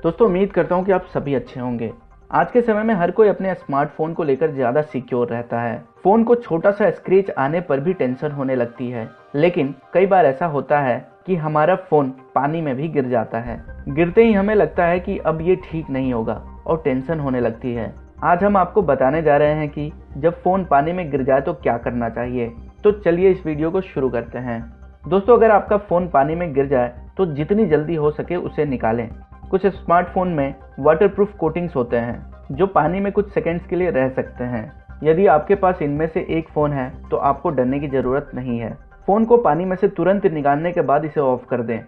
दोस्तों उम्मीद करता हूँ कि आप सभी अच्छे होंगे। आज के समय में हर कोई अपने स्मार्टफोन को लेकर ज़्यादा सिक्योर रहता है। फ़ोन को छोटा सा स्क्रैच आने पर भी टेंशन होने लगती है, लेकिन कई बार ऐसा होता है कि हमारा फ़ोन पानी में भी गिर जाता है। गिरते ही हमें लगता है कि अब ये ठीक नहीं होगा और टेंशन होने लगती है। आज हम आपको बताने जा रहे हैं कि जब फ़ोन पानी में गिर जाए तो क्या करना चाहिए। तो चलिए इस वीडियो को शुरू करते हैं। दोस्तों अगर आपका फ़ोन पानी में गिर जाए तो जितनी जल्दी हो सके उसे निकालें। कुछ स्मार्टफोन में वाटरप्रूफ कोटिंग्स होते हैं जो पानी में कुछ सेकंड्स के लिए रह सकते हैं। यदि आपके पास इनमें से एक फ़ोन है तो आपको डरने की ज़रूरत नहीं है। फ़ोन को पानी में से तुरंत निकालने के बाद इसे ऑफ कर दें।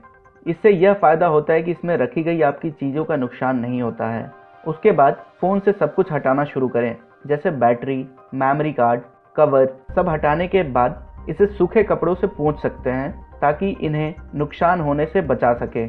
इससे यह फ़ायदा होता है कि इसमें रखी गई आपकी चीज़ों का नुकसान नहीं होता है। उसके बाद फ़ोन से सब कुछ हटाना शुरू करें, जैसे बैटरी, मेमोरी कार्ड, कवर। सब हटाने के बाद इसे सूखे कपड़ों से पोंछ सकते हैं ताकि इन्हें नुकसान होने से बचा सके।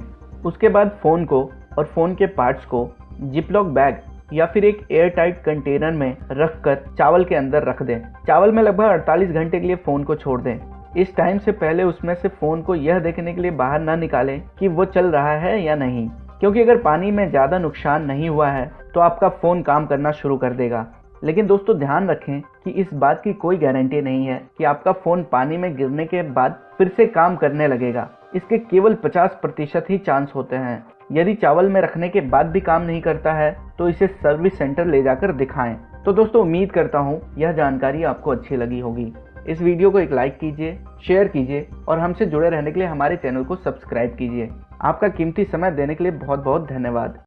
उसके बाद फ़ोन को और फ़ोन के पार्ट्स को जिपलॉक बैग या फिर एक एयर टाइट कंटेनर में रखकर चावल के अंदर रख दें। चावल में लगभग 48 घंटे के लिए फ़ोन को छोड़ दें। इस टाइम से पहले उसमें से फ़ोन को यह देखने के लिए बाहर ना निकालें कि वो चल रहा है या नहीं, क्योंकि अगर पानी में ज़्यादा नुकसान नहीं हुआ है तो आपका फ़ोन काम करना शुरू कर देगा। लेकिन दोस्तों ध्यान रखें कि इस बात की कोई गारंटी नहीं है कि आपका फ़ोन पानी में गिरने के बाद फिर से काम करने लगेगा। इसके केवल 50% ही चांस होते हैं। यदि चावल में रखने के बाद भी काम नहीं करता है तो इसे सर्विस सेंटर ले जाकर दिखाएं। तो दोस्तों उम्मीद करता हूँ यह जानकारी आपको अच्छी लगी होगी। इस वीडियो को एक लाइक कीजिए, शेयर कीजिए और हमसे जुड़े रहने के लिए हमारे चैनल को सब्सक्राइब कीजिए। आपका कीमती समय देने के लिए बहुत बहुत धन्यवाद।